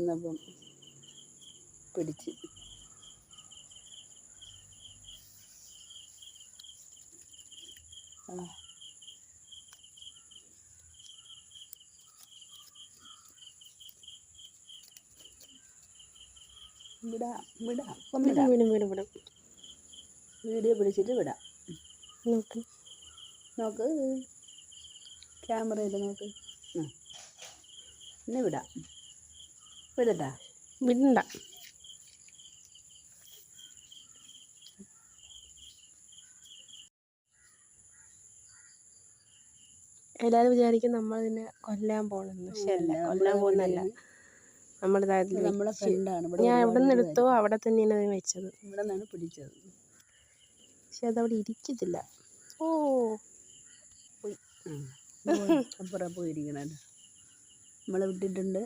വന്നപ്പം പിടിച്ച്. വിടാം വീഡിയോ പിടിച്ചിട്ട് വിടാം. നോക്ക് ക്യാമറയിൽ നോക്ക്. പിന്നെ വിടാം. വിടട്ടാ? വിടണ്ട. എല്ലാവരും വിചാരിക്കും നമ്മളിതിനെ കൊല്ലാൻ പോകണമെന്ന്. പക്ഷെ അല്ല, കൊല്ലാൻ പോകുന്നതല്ല. നമ്മളെ ഫ്രണ്ടാണ്. ഞാൻ എവിടെ നിന്ന് എടുത്തോ അവിടെ തന്നെയാണ് അതിന് വെച്ചത്. ഇവിടെ നിന്നാണ് പിടിച്ചത്. പക്ഷെ അതവിടെ ഇരിക്കത്തില്ല. പോയി അപ്പുറം പോയിരിക്കണല്ലോ. നമ്മളെ വിട്ടിട്ടുണ്ട്.